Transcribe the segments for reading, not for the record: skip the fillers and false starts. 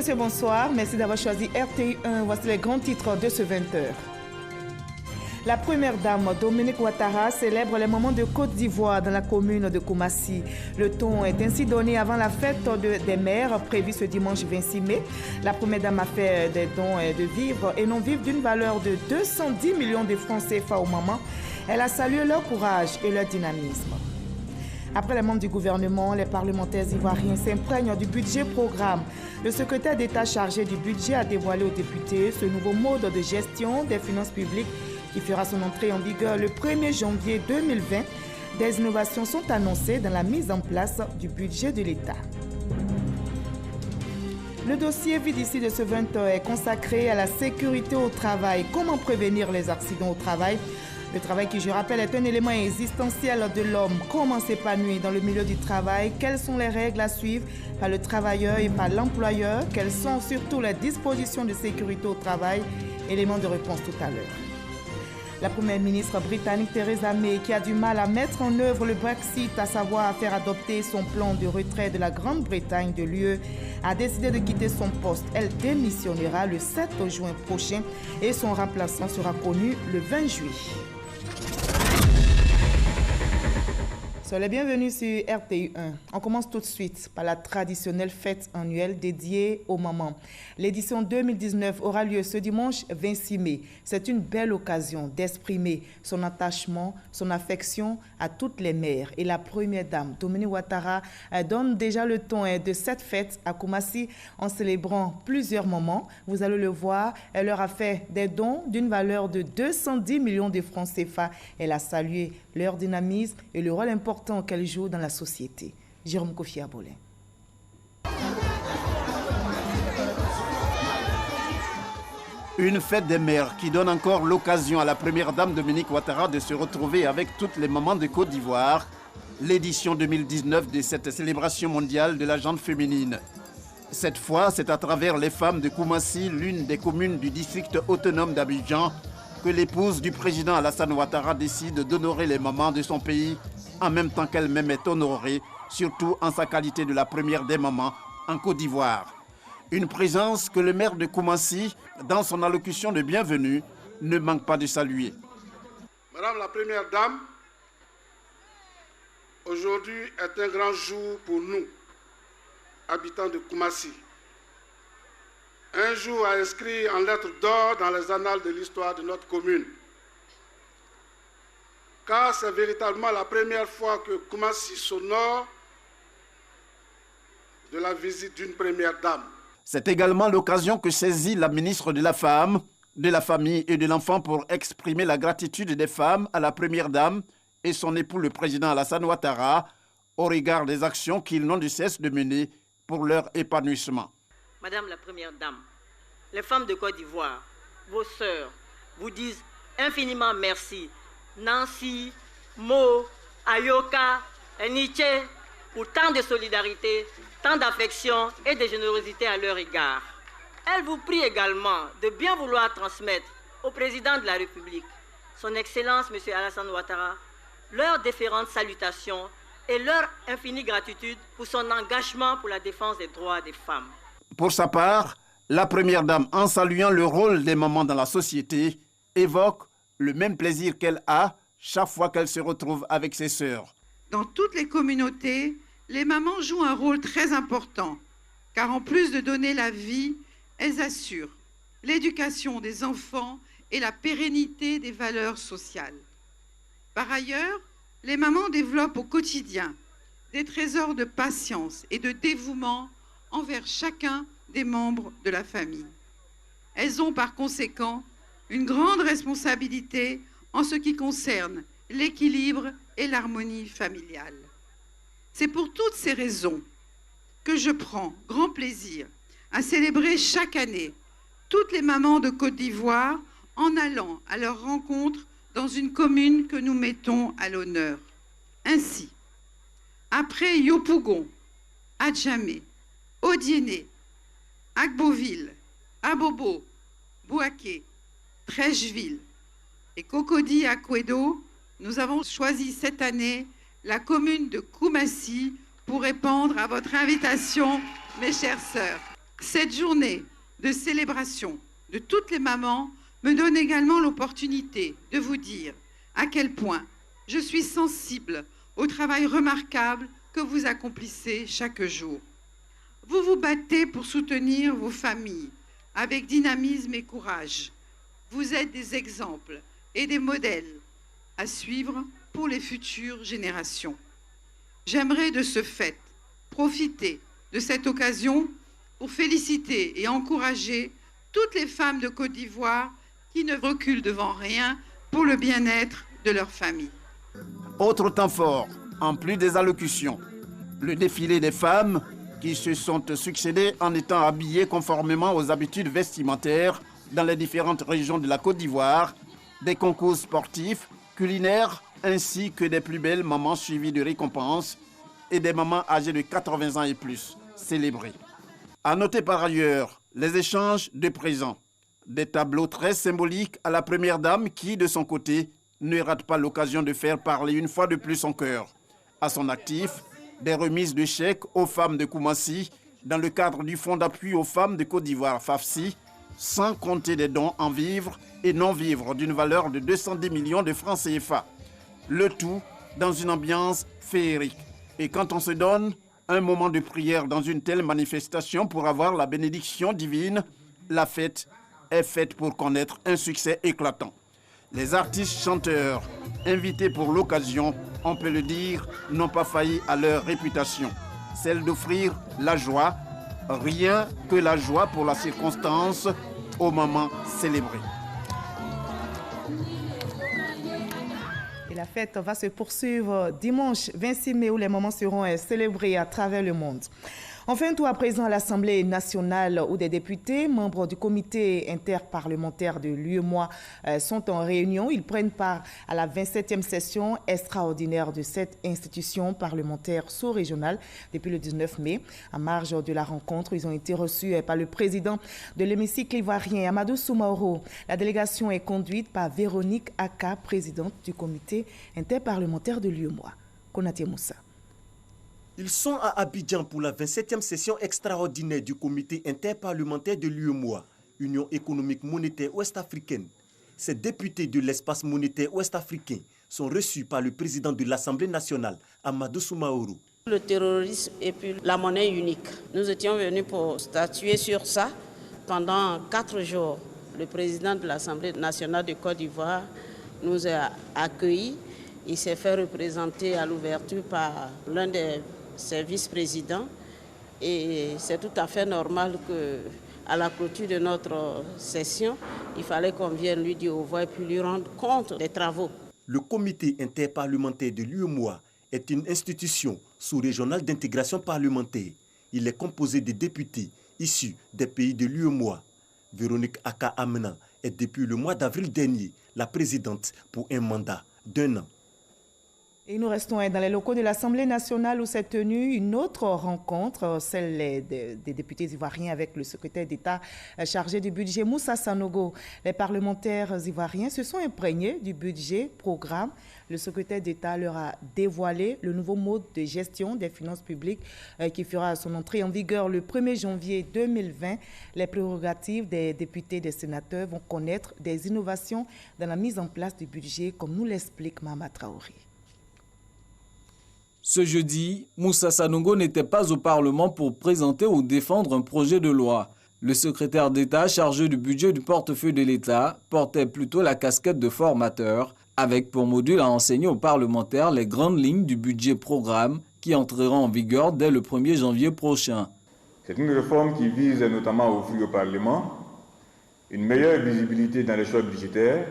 messieurs, bonsoir. Merci d'avoir choisi RTI1. Voici les grands titres de ce 20h. La première dame, Dominique Ouattara, célèbre les moments de Côte d'Ivoire dans la commune de Koumassi. Le ton est ainsi donné avant la fête des mères prévue ce dimanche 26 mai. La première dame a fait des dons de vivres et non-vivres d'une valeur de 210 millions de francs CFA aux mamans. Elle a salué leur courage et leur dynamisme. Après les membres du gouvernement, les parlementaires ivoiriens s'imprègnent du budget programme. Le secrétaire d'État chargé du budget a dévoilé aux députés ce nouveau mode de gestion des finances publiques qui fera son entrée en vigueur le 1er janvier 2020. Des innovations sont annoncées dans la mise en place du budget de l'État. Le dossier Vie d'ici de ce 20h est consacré à la sécurité au travail. Comment prévenir les accidents au travail? Le travail qui, je rappelle, est un élément existentiel de l'homme. Comment s'épanouir dans le milieu du travail? Quelles sont les règles à suivre par le travailleur et par l'employeur? Quelles sont surtout les dispositions de sécurité au travail? Élément de réponse tout à l'heure. La première ministre britannique Theresa May, qui a du mal à mettre en œuvre le Brexit, à savoir à faire adopter son plan de retrait de la Grande-Bretagne de l'UE, a décidé de quitter son poste. Elle démissionnera le 7 juin prochain et son remplaçant sera connu le 20 juillet. Soyez les bienvenus sur RTI1. On commence tout de suite par la traditionnelle fête annuelle dédiée aux mamans. L'édition 2019 aura lieu ce dimanche 26 mai. C'est une belle occasion d'exprimer son attachement, son affection à toutes les mères. Et la première dame, Dominique Ouattara, donne déjà le ton de cette fête à Koumassi en célébrant plusieurs moments. Vous allez le voir, elle leur a fait des dons d'une valeur de 210 millions de francs CFA. Elle a salué leur dynamisme et le rôle important qu'elle joue dans la société. Jérôme Kofi Abolin. Une fête des mères qui donne encore l'occasion à la première dame Dominique Ouattara de se retrouver avec toutes les mamans de Côte d'Ivoire. L'édition 2019 de cette célébration mondiale de la gente féminine. Cette fois, c'est à travers les femmes de Koumassi, l'une des communes du district autonome d'Abidjan, que l'épouse du président Alassane Ouattara décide d'honorer les mamans de son pays en même temps qu'elle-même est honorée, surtout en sa qualité de la première des mamans en Côte d'Ivoire. Une présence que le maire de Koumassi, dans son allocution de bienvenue, ne manque pas de saluer. Madame la Première Dame, aujourd'hui est un grand jour pour nous, habitants de Koumassi. Un jour à inscrire en lettres d'or dans les annales de l'histoire de notre commune. Car c'est véritablement la première fois que Koumassi s'honore de la visite d'une première dame. C'est également l'occasion que saisit la ministre de la Femme, de la Famille et de l'Enfant pour exprimer la gratitude des femmes à la première dame et son époux le président Alassane Ouattara au regard des actions qu'ils n'ont de cesse de mener pour leur épanouissement. Madame la Première Dame, les femmes de Côte d'Ivoire, vos sœurs, vous disent infiniment merci. Nancy, Mo, Ayoka, Eniche, pour tant de solidarité, tant d'affection et de générosité à leur égard. Elles vous prient également de bien vouloir transmettre au président de la République, son Excellence M. Alassane Ouattara, leurs différentes salutations et leur infinie gratitude pour son engagement pour la défense des droits des femmes. Pour sa part, la première dame, en saluant le rôle des mamans dans la société, évoque le même plaisir qu'elle a chaque fois qu'elle se retrouve avec ses sœurs. Dans toutes les communautés, les mamans jouent un rôle très important, car en plus de donner la vie, elles assurent l'éducation des enfants et la pérennité des valeurs sociales. Par ailleurs, les mamans développent au quotidien des trésors de patience et de dévouement envers chacun des membres de la famille. Elles ont par conséquent une grande responsabilité en ce qui concerne l'équilibre et l'harmonie familiale. C'est pour toutes ces raisons que je prends grand plaisir à célébrer chaque année toutes les mamans de Côte d'Ivoire en allant à leur rencontre dans une commune que nous mettons à l'honneur. Ainsi, après Yopougon, Adjamé, Odiéné, Agboville, Abobo, Bouaké, Trècheville et Cocody Akwedo, nous avons choisi cette année la commune de Koumassi pour répondre à votre invitation, mes chères sœurs. Cette journée de célébration de toutes les mamans me donne également l'opportunité de vous dire à quel point je suis sensible au travail remarquable que vous accomplissez chaque jour. Vous vous battez pour soutenir vos familles avec dynamisme et courage. Vous êtes des exemples et des modèles à suivre pour les futures générations. J'aimerais de ce fait profiter de cette occasion pour féliciter et encourager toutes les femmes de Côte d'Ivoire qui ne reculent devant rien pour le bien-être de leur famille. Autre temps fort, en plus des allocutions, le défilé des femmes qui se sont succédées en étant habillées conformément aux habitudes vestimentaires dans les différentes régions de la Côte d'Ivoire, des concours sportifs, culinaires, ainsi que des plus belles mamans suivies de récompenses et des mamans âgées de 80 ans et plus célébrées. À noter par ailleurs les échanges de présents, des tableaux très symboliques à la première dame qui, de son côté, ne rate pas l'occasion de faire parler une fois de plus son cœur. À son actif, des remises de chèques aux femmes de Koumassi dans le cadre du Fonds d'appui aux femmes de Côte d'Ivoire FAFSI, sans compter des dons en vivres et non-vivres d'une valeur de 210 millions de francs CFA. Le tout dans une ambiance féerique. Et quand on se donne un moment de prière dans une telle manifestation pour avoir la bénédiction divine, la fête est faite pour connaître un succès éclatant. Les artistes chanteurs invités pour l'occasion, on peut le dire, n'ont pas failli à leur réputation, celle d'offrir la joie, rien que la joie pour la circonstance au moment célébré. Et la fête va se poursuivre dimanche 26 mai où les moments seront célébrés à travers le monde. On fait un tour à présent à l'Assemblée nationale où des députés, membres du comité interparlementaire de l'UEMOA, sont en réunion. Ils prennent part à la 27e session extraordinaire de cette institution parlementaire sous-régionale depuis le 19 mai. En marge de la rencontre, ils ont été reçus par le président de l'hémicycle ivoirien, Amadou Soumaoro. La délégation est conduite par Véronique Aka, présidente du comité interparlementaire de l'UEMOA. Konaté Moussa. Ils sont à Abidjan pour la 27e session extraordinaire du comité interparlementaire de l'UEMOA, Union économique monétaire ouest-africaine. Ces députés de l'espace monétaire ouest-africain sont reçus par le président de l'Assemblée nationale, Amadou Soumaoro. Le terrorisme et puis la monnaie unique. Nous étions venus pour statuer sur ça pendant 4 jours. Le président de l'Assemblée nationale de Côte d'Ivoire nous a accueillis. Il s'est fait représenter à l'ouverture par l'un des vice-présidents et c'est tout à fait normal qu'à la clôture de notre session, il fallait qu'on vienne lui dire au revoir et puis lui rendre compte des travaux. Le comité interparlementaire de l'UEMOA est une institution sous-régionale d'intégration parlementaire. Il est composé de députés issus des pays de l'UEMOA. Véronique Aka Amena est depuis le mois d'avril dernier la présidente pour un mandat d'1 an. Et nous restons dans les locaux de l'Assemblée nationale où s'est tenue une autre rencontre, celle des députés ivoiriens avec le secrétaire d'État chargé du budget Moussa Sanogo. Les parlementaires ivoiriens se sont imprégnés du budget programme. Le secrétaire d'État leur a dévoilé le nouveau mode de gestion des finances publiques qui fera son entrée en vigueur le 1er janvier 2020. Les prérogatives des députés et des sénateurs vont connaître des innovations dans la mise en place du budget, comme nous l'explique Mama Traoré. Ce jeudi, Moussa Sanogo n'était pas au Parlement pour présenter ou défendre un projet de loi. Le secrétaire d'État chargé du budget du portefeuille de l'État portait plutôt la casquette de formateur, avec pour module à enseigner aux parlementaires les grandes lignes du budget programme qui entrera en vigueur dès le 1er janvier prochain. C'est une réforme qui vise notamment à offrir au Parlement une meilleure visibilité dans les choix budgétaires,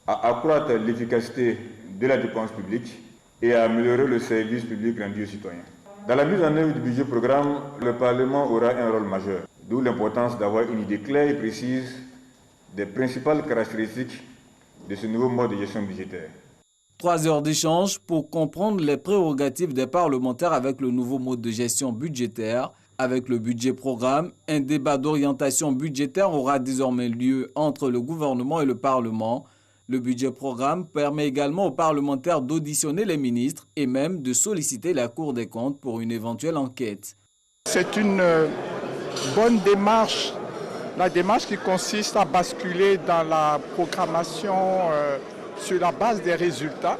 à accroître l'efficacité de la dépense publique et à améliorer le service public rendu aux citoyens. Dans la mise en œuvre du budget programme, le Parlement aura un rôle majeur, d'où l'importance d'avoir une idée claire et précise des principales caractéristiques de ce nouveau mode de gestion budgétaire. 3 heures d'échange pour comprendre les prérogatives des parlementaires avec le nouveau mode de gestion budgétaire. Avec le budget programme, un débat d'orientation budgétaire aura désormais lieu entre le gouvernement et le Parlement. Le budget programme permet également aux parlementaires d'auditionner les ministres et même de solliciter la Cour des comptes pour une éventuelle enquête. C'est une bonne démarche, la démarche qui consiste à basculer dans la programmation sur la base des résultats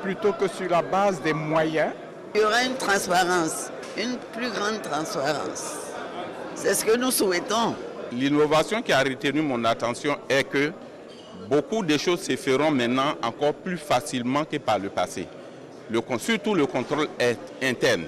plutôt que sur la base des moyens. Il y aura une transparence, une plus grande transparence. C'est ce que nous souhaitons. L'innovation qui a retenu mon attention est que beaucoup de choses se feront maintenant encore plus facilement que par le passé. Surtout le contrôle est interne.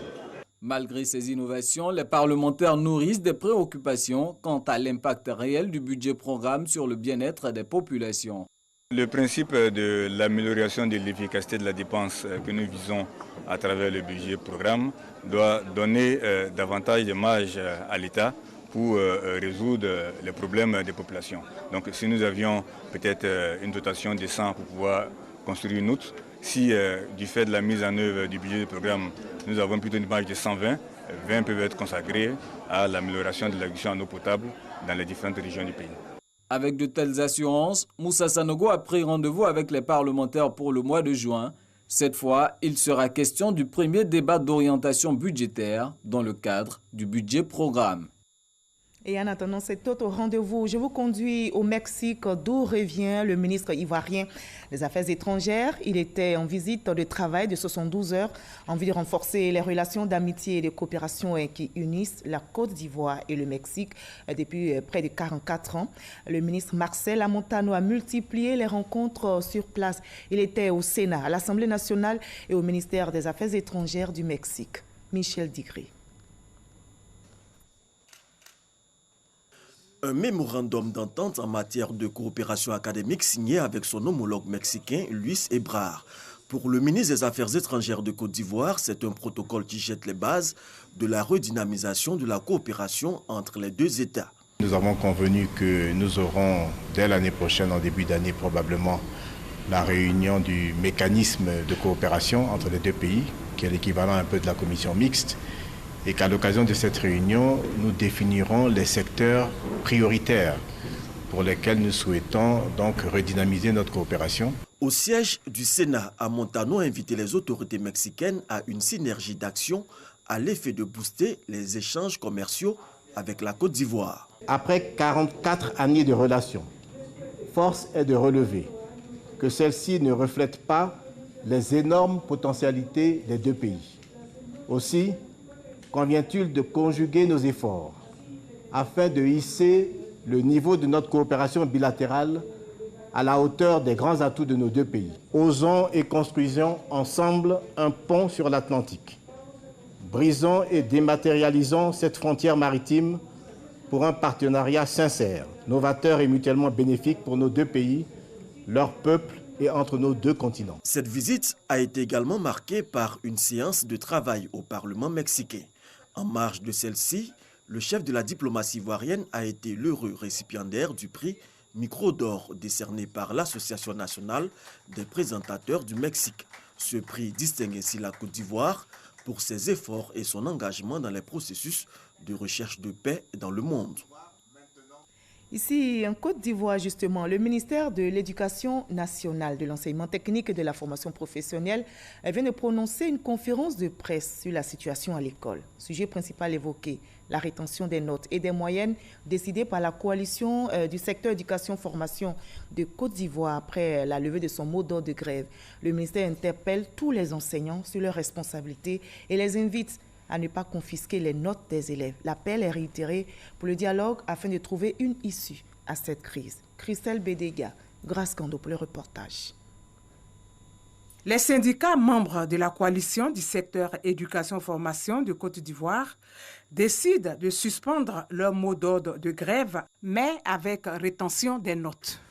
Malgré ces innovations, les parlementaires nourrissent des préoccupations quant à l'impact réel du budget programme sur le bien-être des populations. Le principe de l'amélioration de l'efficacité de la dépense que nous visons à travers le budget programme doit donner davantage de marge à l'État pour résoudre les problèmes des populations. Donc si nous avions peut-être une dotation de 100 pour pouvoir construire une autre, si du fait de la mise en œuvre du budget du programme, nous avons plutôt une marge de 120, 20 peuvent être consacrés à l'amélioration de l'accès en eau potable dans les différentes régions du pays. Avec de telles assurances, Moussa Sanogo a pris rendez-vous avec les parlementaires pour le mois de juin. Cette fois, il sera question du premier débat d'orientation budgétaire dans le cadre du budget programme. Et en attendant cet autre rendez-vous, je vous conduis au Mexique d'où revient le ministre ivoirien des Affaires étrangères. Il était en visite de travail de 72 heures en vue de renforcer les relations d'amitié et de coopération qui unissent la Côte d'Ivoire et le Mexique depuis près de 44 ans. Le ministre Marcel Amontano a multiplié les rencontres sur place. Il était au Sénat, à l'Assemblée nationale et au ministère des Affaires étrangères du Mexique. Michel Digré. Un mémorandum d'entente en matière de coopération académique signé avec son homologue mexicain, Luis Ebrard. Pour le ministre des Affaires étrangères de Côte d'Ivoire, c'est un protocole qui jette les bases de la redynamisation de la coopération entre les deux États. Nous avons convenu que nous aurons, dès l'année prochaine, en début d'année probablement, la réunion du mécanisme de coopération entre les deux pays, qui est l'équivalent un peu de la commission mixte, et qu'à l'occasion de cette réunion, nous définirons les secteurs prioritaires pour lesquels nous souhaitons donc redynamiser notre coopération. Au siège du Sénat, Amontano a invité les autorités mexicaines à une synergie d'action à l'effet de booster les échanges commerciaux avec la Côte d'Ivoire. Après 44 années de relations, force est de relever que celle-ci ne reflète pas les énormes potentialités des deux pays. Aussi, convient-il de conjuguer nos efforts afin de hisser le niveau de notre coopération bilatérale à la hauteur des grands atouts de nos deux pays. Osons et construisons ensemble un pont sur l'Atlantique. Brisons et dématérialisons cette frontière maritime pour un partenariat sincère, novateur et mutuellement bénéfique pour nos deux pays, leurs peuples et entre nos deux continents. Cette visite a été également marquée par une séance de travail au Parlement mexicain. En marge de celle-ci, le chef de la diplomatie ivoirienne a été l'heureux récipiendaire du prix Micro d'Or décerné par l'Association nationale des présentateurs du Mexique. Ce prix distingue ainsi la Côte d'Ivoire pour ses efforts et son engagement dans les processus de recherche de paix dans le monde. Ici, en Côte d'Ivoire, justement, le ministère de l'Éducation nationale, de l'enseignement technique et de la formation professionnelle vient de prononcer une conférence de presse sur la situation à l'école. Sujet principal évoqué, la rétention des notes et des moyennes décidée par la coalition du secteur éducation-formation de Côte d'Ivoire après la levée de son mot d'ordre de grève. Le ministère interpelle tous les enseignants sur leurs responsabilités et les invite à ne pas confisquer les notes des élèves. L'appel est réitéré pour le dialogue afin de trouver une issue à cette crise. Christelle Bédéga, Grâce Kando pour le reportage. Les syndicats membres de la coalition du secteur éducation-formation de Côte d'Ivoire décident de suspendre leur mot d'ordre de grève, mais avec rétention des notes.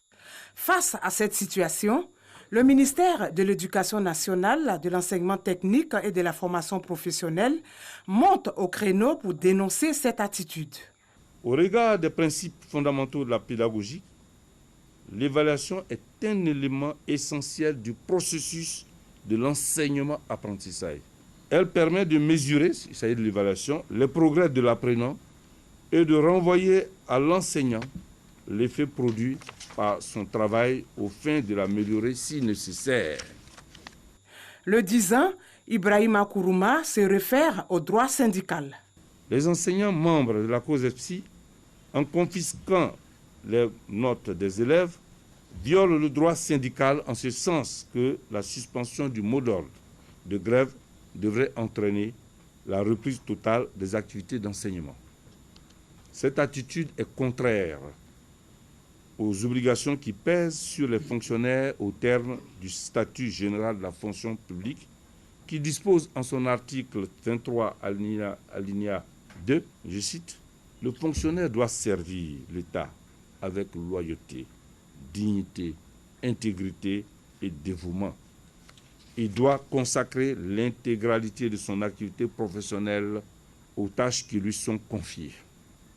Face à cette situation, le ministère de l'Éducation nationale, de l'enseignement technique et de la formation professionnelle monte au créneau pour dénoncer cette attitude. Au regard des principes fondamentaux de la pédagogie, l'évaluation est un élément essentiel du processus de l'enseignement-apprentissage. Elle permet de mesurer, il s'agit de l'évaluation, les progrès de l'apprenant et de renvoyer à l'enseignant l'effet produit par son travail aux fins de l'améliorer si nécessaire. Le 10 ans, Ibrahima Kourouma se réfère au droit syndical. Les enseignants membres de la COSEPSI, en confisquant les notes des élèves, violent le droit syndical en ce sens que la suspension du mot d'ordre de grève devrait entraîner la reprise totale des activités d'enseignement. Cette attitude est contraire aux obligations qui pèsent sur les fonctionnaires au terme du statut général de la fonction publique qui dispose en son article 23 alinéa 2, je cite, « Le fonctionnaire doit servir l'État avec loyauté, dignité, intégrité et dévouement. Il doit consacrer l'intégralité de son activité professionnelle aux tâches qui lui sont confiées. »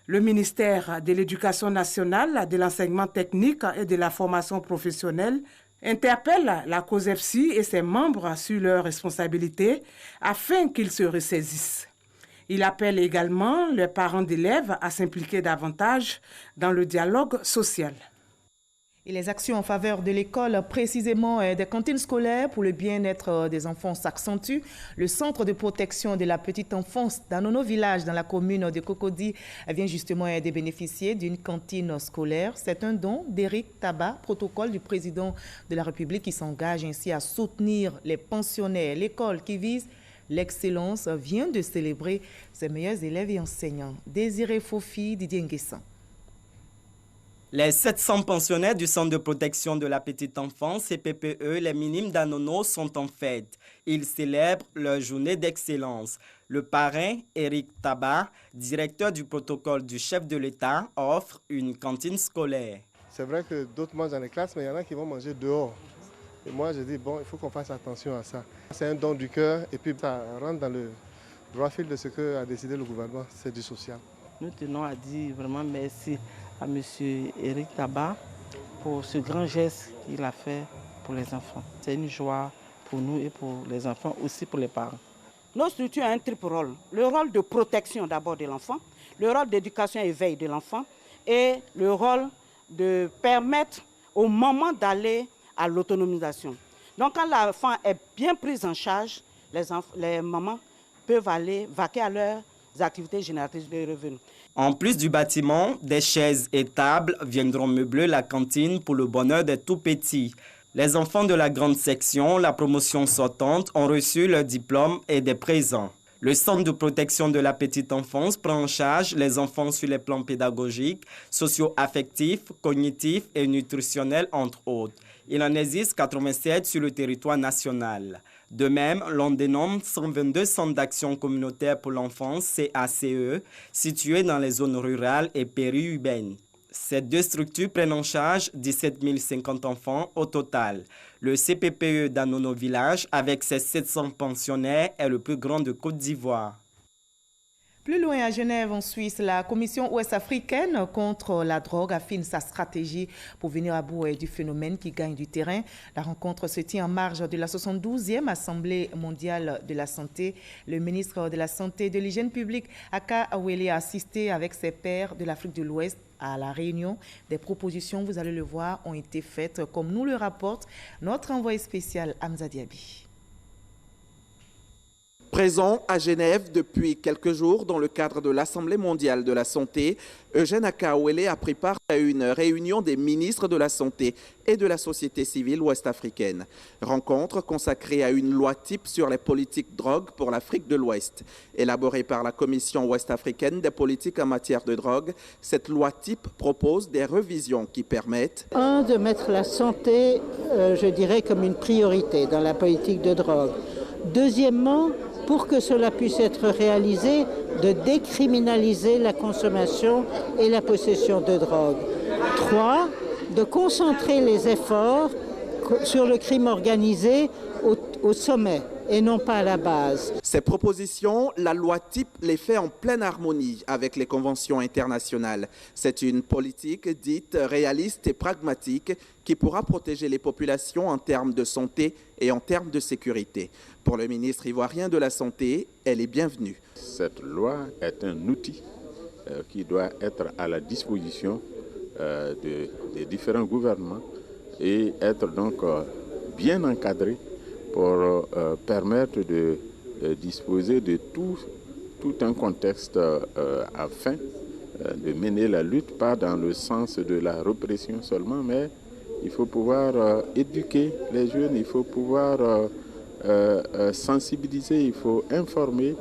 Le ministère de l'Éducation nationale, de l'enseignement technique et de la formation professionnelle interpelle la COSEPSI et ses membres sur leurs responsabilités afin qu'ils se ressaisissent. Il appelle également les parents d'élèves à s'impliquer davantage dans le dialogue social. Et les actions en faveur de l'école, précisément des cantines scolaires pour le bien-être des enfants s'accentuent. Le centre de protection de la petite enfance d'Anono Village dans la commune de Cocody vient justement de bénéficier d'une cantine scolaire. C'est un don d'Éric Tabat, protocole du président de la République qui s'engage ainsi à soutenir les pensionnaires. L'école qui vise l'excellence vient de célébrer ses meilleurs élèves et enseignants. Désiré Fofi, Didier Nguessan. Les 700 pensionnaires du Centre de protection de la petite enfance, CPPE, les minimes d'Anono, sont en fête. Ils célèbrent leur journée d'excellence. Le parrain, Éric Tabat, directeur du protocole du chef de l'État, offre une cantine scolaire. C'est vrai que d'autres mangent dans les classes, mais il y en a qui vont manger dehors. Et moi, je dis, bon, il faut qu'on fasse attention à ça. C'est un don du cœur et puis ça rentre dans le droit fil de ce qu'a décidé le gouvernement, c'est du social. Nous tenons à dire vraiment merci à M. Éric Tabat pour ce grand geste qu'il a fait pour les enfants. C'est une joie pour nous et pour les enfants, aussi pour les parents. Nos structures ont un triple rôle. Le rôle de protection d'abord de l'enfant, le rôle d'éducation et veille de l'enfant et le rôle de permettre au moment d'aller à l'autonomisation. Donc quand l'enfant est bien pris en charge, les mamans peuvent aller vaquer à leurs activités génératrices de revenus. En plus du bâtiment, des chaises et tables viendront meubler la cantine pour le bonheur des tout-petits. Les enfants de la grande section, la promotion sortante, ont reçu leurs diplômes et des présents. Le Centre de protection de la petite enfance prend en charge les enfants sur les plans pédagogiques, socio-affectifs, cognitifs et nutritionnels, entre autres. Il en existe 87 sur le territoire national. De même, l'on dénomme 122 centres d'action communautaire pour l'enfance, CACE, situés dans les zones rurales et périurbaines. Ces deux structures prennent en charge 17 050 enfants au total. Le CPPE d'Anono Village, avec ses 700 pensionnaires, est le plus grand de Côte d'Ivoire. Plus loin à Genève, en Suisse, la Commission ouest-africaine contre la drogue affine sa stratégie pour venir à bout du phénomène qui gagne du terrain. La rencontre se tient en marge de la 72e Assemblée mondiale de la santé. Le ministre de la Santé et de l'Hygiène publique, Aka Awele, a assisté avec ses pairs de l'Afrique de l'Ouest à la réunion. Des propositions, vous allez le voir, ont été faites, comme nous le rapporte notre envoyé spécial Hamza Diaby. Présent à Genève depuis quelques jours dans le cadre de l'Assemblée mondiale de la santé, Eugène Akaouele a pris part à une réunion des ministres de la santé et de la société civile ouest-africaine. Rencontre consacrée à une loi type sur les politiques drogue pour l'Afrique de l'Ouest. Élaborée par la Commission ouest-africaine des politiques en matière de drogue, cette loi type propose des révisions qui permettent de mettre la santé, je dirais, comme une priorité dans la politique de drogue. Deuxièmement, pour que cela puisse être réalisé, de décriminaliser la consommation et la possession de drogue. 3, de concentrer les efforts sur le crime organisé au sommet et non pas à la base. Ces propositions, la loi type les fait en pleine harmonie avec les conventions internationales. C'est une politique dite réaliste et pragmatique qui pourra protéger les populations en termes de santé et en termes de sécurité. Pour le ministre ivoirien de la Santé, elle est bienvenue. Cette loi est un outil qui doit être à la disposition des différents gouvernements et être donc bien encadré pour permettre de disposer de tout un contexte afin de mener la lutte, pas dans le sens de la répression seulement, mais il faut pouvoir éduquer les jeunes, il faut pouvoir sensibiliser, il faut informer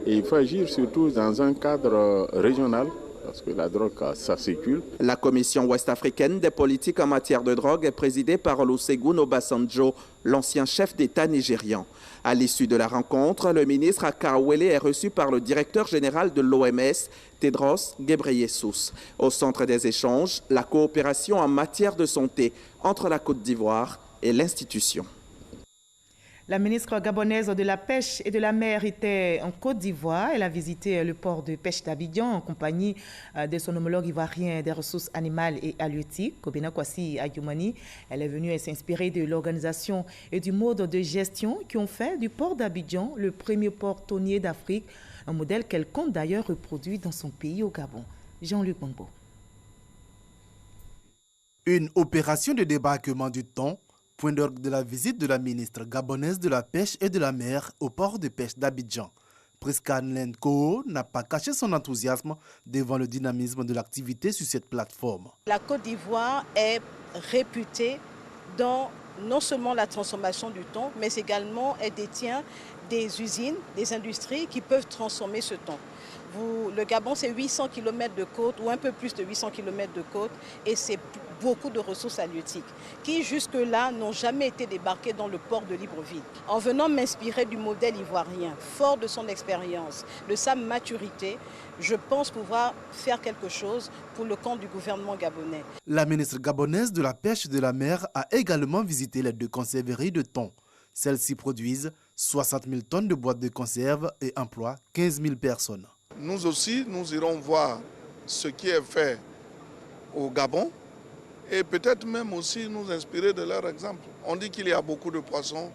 et il faut agir surtout dans un cadre régional. Parce que la drogue, ça circule. La commission ouest-africaine des politiques en matière de drogue est présidée par Olusegun Obasanjo, l'ancien chef d'État nigérian. À l'issue de la rencontre, le ministre Akaowele est reçu par le directeur général de l'OMS, Tedros Ghebreyesus. Au centre des échanges, la coopération en matière de santé entre la Côte d'Ivoire et l'institution. La ministre gabonaise de la Pêche et de la Mer était en Côte d'Ivoire. Elle a visité le port de pêche d'Abidjan en compagnie de son homologue ivoirien des ressources animales et halieutiques, Kobena Kwasi Adjoumani. Elle est venue s'inspirer de l'organisation et du mode de gestion qui ont fait du port d'Abidjan le premier port tonnier d'Afrique, un modèle qu'elle compte d'ailleurs reproduire dans son pays au Gabon. Jean-Luc Bangbo. Une opération de débarquement du thon, point d'orgue de la visite de la ministre gabonaise de la Pêche et de la Mer au port de pêche d'Abidjan. Priscan Lenko n'a pas caché son enthousiasme devant le dynamisme de l'activité sur cette plateforme. La Côte d'Ivoire est réputée dans non seulement la transformation du thon, mais également elle détient des usines, des industries qui peuvent transformer ce thon. Le Gabon, c'est 800 km de côte ou un peu plus de 800 km de côte et c'est beaucoup de ressources halieutiques qui jusque-là n'ont jamais été débarquées dans le port de Libreville. En venant m'inspirer du modèle ivoirien, fort de son expérience, de sa maturité, je pense pouvoir faire quelque chose pour le camp du gouvernement gabonais. La ministre gabonaise de la Pêche et de la Mer a également visité les deux conserveries de thon. Celles-ci produisent 60 000 tonnes de boîtes de conserve et emploient 15 000 personnes. Nous aussi, nous irons voir ce qui est fait au Gabon et peut-être même aussi nous inspirer de leur exemple. On dit qu'il y a beaucoup de poissons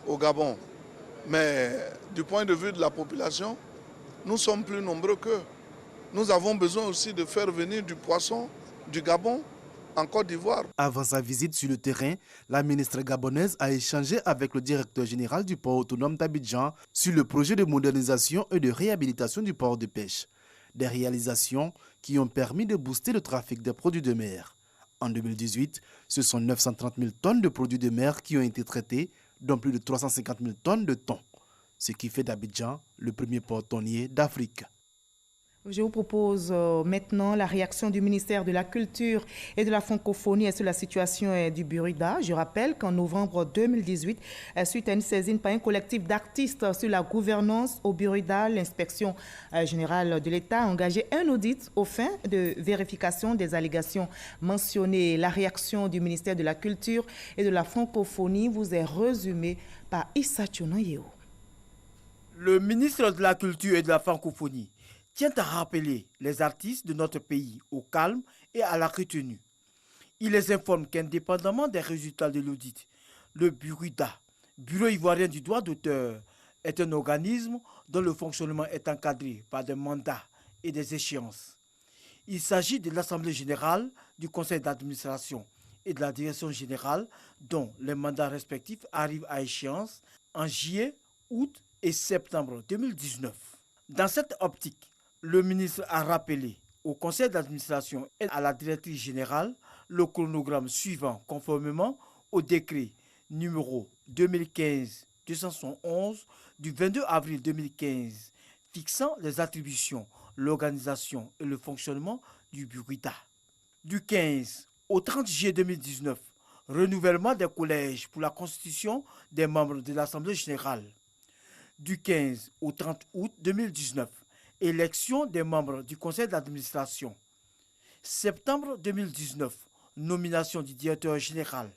au Gabon, mais du point de vue de la population, nous sommes plus nombreux qu'eux. Nous avons besoin aussi de faire venir du poisson du Gabon en Côte d'Ivoire. Avant sa visite sur le terrain, la ministre gabonaise a échangé avec le directeur général du port autonome d'Abidjan sur le projet de modernisation et de réhabilitation du port de pêche. Des réalisations qui ont permis de booster le trafic des produits de mer. En 2018, ce sont 930 000 tonnes de produits de mer qui ont été traités, dont plus de 350 000 tonnes de thon, ce qui fait d'Abidjan le premier port tonnier d'Afrique. Je vous propose maintenant la réaction du ministère de la Culture et de la Francophonie sur la situation du Burida. Je rappelle qu'en novembre 2018, suite à une saisine par un collectif d'artistes sur la gouvernance au Burida, l'inspection générale de l'État a engagé un audit aux fins de vérification des allégations mentionnées. La réaction du ministère de la Culture et de la Francophonie vous est résumée par Issa Tchonoyeo. Le ministre de la Culture et de la Francophonie tient à rappeler les artistes de notre pays au calme et à la retenue. Il les informe qu'indépendamment des résultats de l'audit, le Burida, Bureau ivoirien du droit d'auteur, est un organisme dont le fonctionnement est encadré par des mandats et des échéances. Il s'agit de l'Assemblée générale, du Conseil d'administration et de la Direction générale dont les mandats respectifs arrivent à échéance en juillet, août et septembre 2019. Dans cette optique, le ministre a rappelé au conseil d'administration et à la directrice générale le chronogramme suivant conformément au décret numéro 2015-271 du 22 avril 2015 fixant les attributions, l'organisation et le fonctionnement du Burida. Du 15 au 30 juillet 2019, renouvellement des collèges pour la constitution des membres de l'Assemblée générale. Du 15 au 30 août 2019, élection des membres du conseil d'administration. Septembre 2019, nomination du directeur général.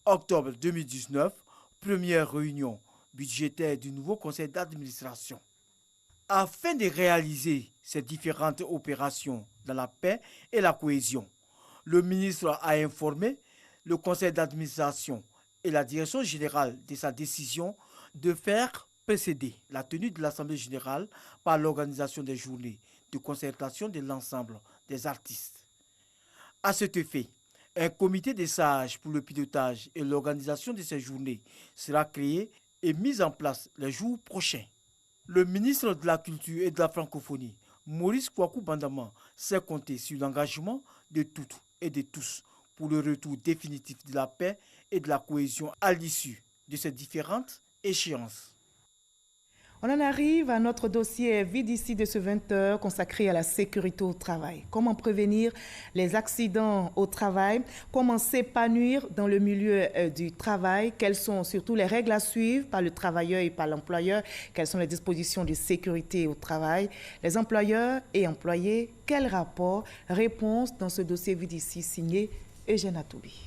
Octobre 2019, première réunion budgétaire du nouveau conseil d'administration. Afin de réaliser ces différentes opérations dans la paix et la cohésion, le ministre a informé le conseil d'administration et la direction générale de sa décision de faire précéder la tenue de l'Assemblée générale par l'organisation des journées de concertation de l'ensemble des artistes. À cet effet, un comité des sages pour le pilotage et l'organisation de ces journées sera créé et mis en place les jours prochains. Le ministre de la Culture et de la Francophonie, Maurice Kouakou Bandama, s'est compté sur l'engagement de toutes et de tous pour le retour définitif de la paix et de la cohésion à l'issue de ces différentes échéances. On en arrive à notre dossier VDC de ce 20h consacré à la sécurité au travail. Comment prévenir les accidents au travail? Comment s'épanouir dans le milieu du travail? Quelles sont surtout les règles à suivre par le travailleur et par l'employeur? Quelles sont les dispositions de sécurité au travail? Les employeurs et employés, quel rapport? Réponse dans ce dossier VDC signé Eugène Atoubi.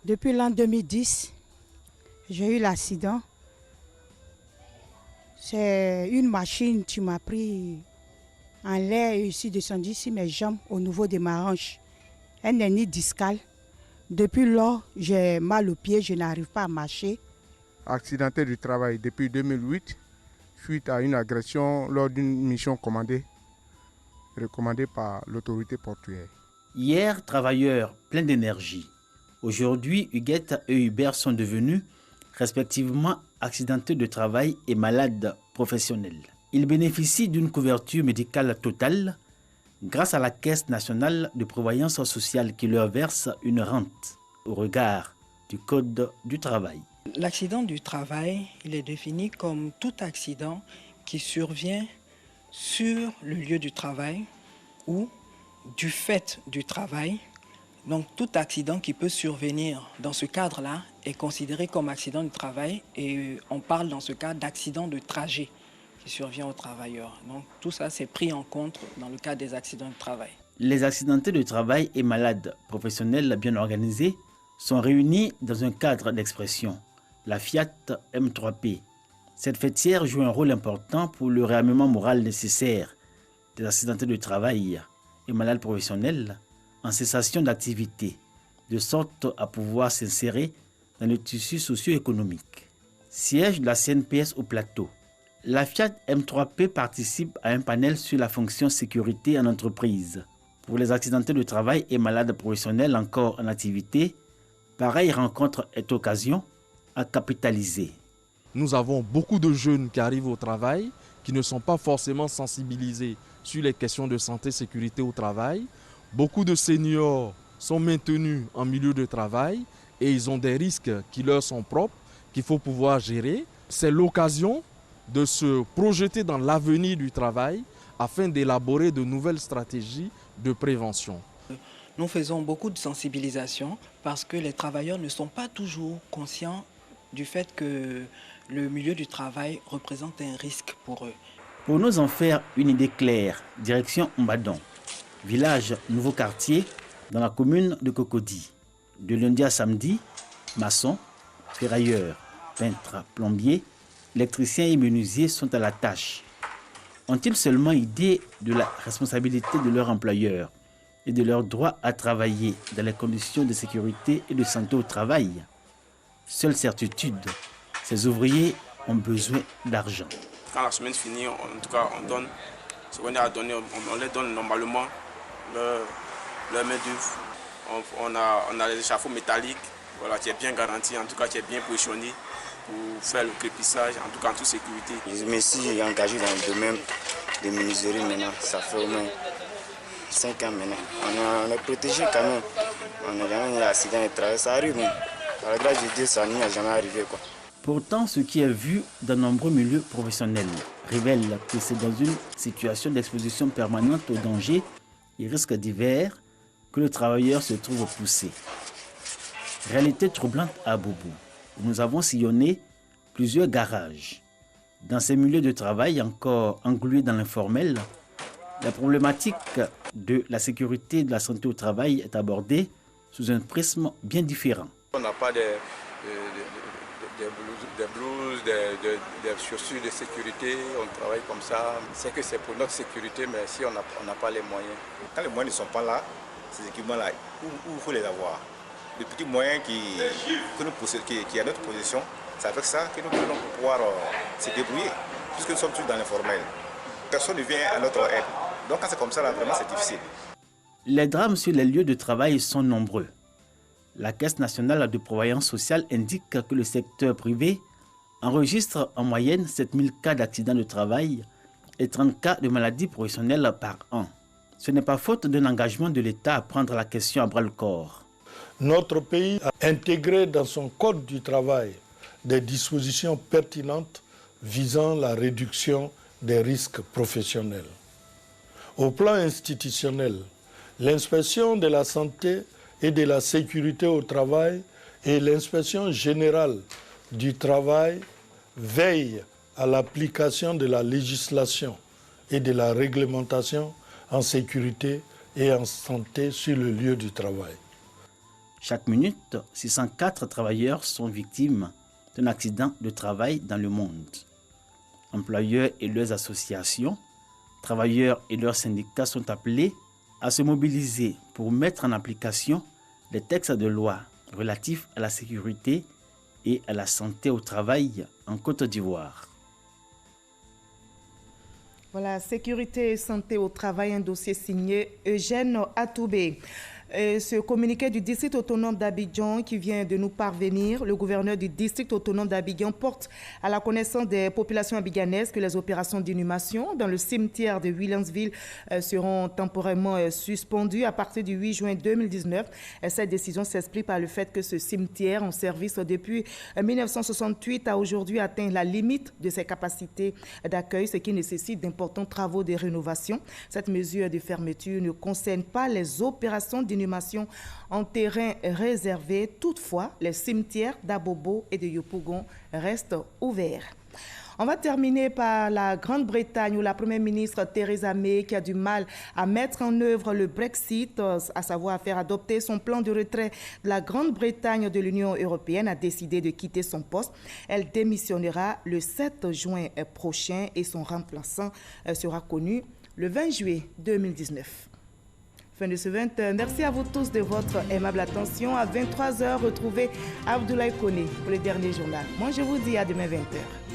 Depuis l'an 2010, j'ai eu l'accident. C'est une machine qui m'a pris en l'air et je suis descendu sur mes jambes au niveau de ma hanche. Un hernie discale. Depuis lors, j'ai mal aux pieds, je n'arrive pas à marcher. Accidenté du travail depuis 2008, suite à une agression lors d'une mission recommandée par l'autorité portuaire. Hier, travailleur plein d'énergie. Aujourd'hui, Huguette et Hubert sont devenus respectivement accidentés de travail et malades professionnels. Ils bénéficient d'une couverture médicale totale grâce à la Caisse nationale de prévoyance sociale qui leur verse une rente au regard du Code du travail. L'accident du travail, il est défini comme tout accident qui survient sur le lieu du travail ou du fait du travail. Donc tout accident qui peut survenir dans ce cadre-là est considéré comme accident du travail et on parle dans ce cas d'accident de trajet qui survient aux travailleurs. Donc tout ça c'est pris en compte dans le cas des accidents de travail. Les accidentés de travail et malades professionnels bien organisés sont réunis dans un cadre d'expression, la Fiat M3P. Cette fêtière joue un rôle important pour le réarmement moral nécessaire des accidentés de travail et malades professionnels en cessation d'activité, de sorte à pouvoir s'insérer dans le tissu socio-économique. Siège de la CNPS au plateau. La Fiat M3P participe à un panel sur la fonction sécurité en entreprise. Pour les accidentés de travail et malades professionnels encore en activité, pareille rencontre est occasion à capitaliser. Nous avons beaucoup de jeunes qui arrivent au travail, qui ne sont pas forcément sensibilisés sur les questions de santé et sécurité au travail. Beaucoup de seniors sont maintenus en milieu de travail et ils ont des risques qui leur sont propres, qu'il faut pouvoir gérer. C'est l'occasion de se projeter dans l'avenir du travail afin d'élaborer de nouvelles stratégies de prévention. Nous faisons beaucoup de sensibilisation parce que les travailleurs ne sont pas toujours conscients du fait que le milieu du travail représente un risque pour eux. Pour nous en faire une idée claire, direction Mbadon, village nouveau quartier dans la commune de Cocody. De lundi à samedi, maçons, ferrailleurs, peintres, plombiers, électriciens et menuisiers sont à la tâche. Ont-ils seulement idée de la responsabilité de leur employeur et de leur droit à travailler dans les conditions de sécurité et de santé au travail? Seule certitude, ces ouvriers ont besoin d'argent. Quand la semaine finit, en tout cas, on donne ce qu'on a à donner, on les donne normalement leur main-d'œuvre. On a les échafauds métalliques, voilà, qui est bien garanti, en tout cas qui est bien positionné pour faire le crépissage, en tout cas en toute sécurité. Je me suis engagé dans le domaine de menuiserie maintenant, ça fait au moins 5 ans maintenant. On est protégé quand même, on n'a jamais eu d'accident de travail, ça arrive, mais par la grâce de Dieu, ça n'y a jamais arrivé, quoi. Pourtant, ce qui est vu dans nombreux milieux professionnels révèle que c'est dans une situation d'exposition permanente aux dangers et risques divers que le travailleur se trouve poussé. Réalité troublante à Boubou. Nous avons sillonné plusieurs garages. Dans ces milieux de travail encore englués dans l'informel, la problématique de la sécurité et de la santé au travail est abordée sous un prisme bien différent. On n'a pas des blouses, des chaussures de sécurité, on travaille comme ça. C'est que c'est pour notre sécurité, mais si on n'a pas les moyens. Quand les moyens ne sont pas là, ces équipements-là, où il faut les avoir? Les petits moyens qui est à notre position, c'est avec ça que nous pouvons pouvoir se débrouiller, puisque nous sommes tous dans l'informel. Personne ne vient à notre aide. Donc quand c'est comme ça, là, vraiment c'est difficile. Les drames sur les lieux de travail sont nombreux. La Caisse nationale de prévoyance sociale indique que le secteur privé enregistre en moyenne 7000 cas d'accidents de travail et 30 cas de maladies professionnelles par an. Ce n'est pas faute d'un engagement de l'État à prendre la question à bras-le-corps. Notre pays a intégré dans son code du travail des dispositions pertinentes visant la réduction des risques professionnels. Au plan institutionnel, l'inspection de la santé et de la sécurité au travail et l'inspection générale du travail veillent à l'application de la législation et de la réglementation en sécurité et en santé sur le lieu du travail. Chaque minute, 604 travailleurs sont victimes d'un accident de travail dans le monde. Employeurs et leurs associations, travailleurs et leurs syndicats sont appelés à se mobiliser pour mettre en application les textes de loi relatifs à la sécurité et à la santé au travail en Côte d'Ivoire. Voilà, sécurité et santé au travail, un dossier signé Eugène Atoubé. Ce communiqué du district autonome d'Abidjan qui vient de nous parvenir, le gouverneur du district autonome d'Abidjan porte à la connaissance des populations abidjanaises que les opérations d'inhumation dans le cimetière de Williamsville seront temporairement suspendues à partir du 8 juin 2019. Cette décision s'explique par le fait que ce cimetière en service depuis 1968 a aujourd'hui atteint la limite de ses capacités d'accueil, ce qui nécessite d'importants travaux de rénovation. Cette mesure de fermeture ne concerne pas les opérations d'inhumation en terrain réservé. Toutefois, les cimetières d'Abobo et de Yopougon restent ouverts. On va terminer par la Grande-Bretagne où la Première ministre Theresa May, qui a du mal à mettre en œuvre le Brexit, à savoir à faire adopter son plan de retrait de la Grande-Bretagne de l'Union européenne, a décidé de quitter son poste. Elle démissionnera le 7 juin prochain et son remplaçant sera connu le 20 juillet 2019. Fin de ce 20h. Merci à vous tous de votre aimable attention. À 23h, retrouvez Abdoulaye Koné pour le dernier journal. Moi, je vous dis à demain 20h.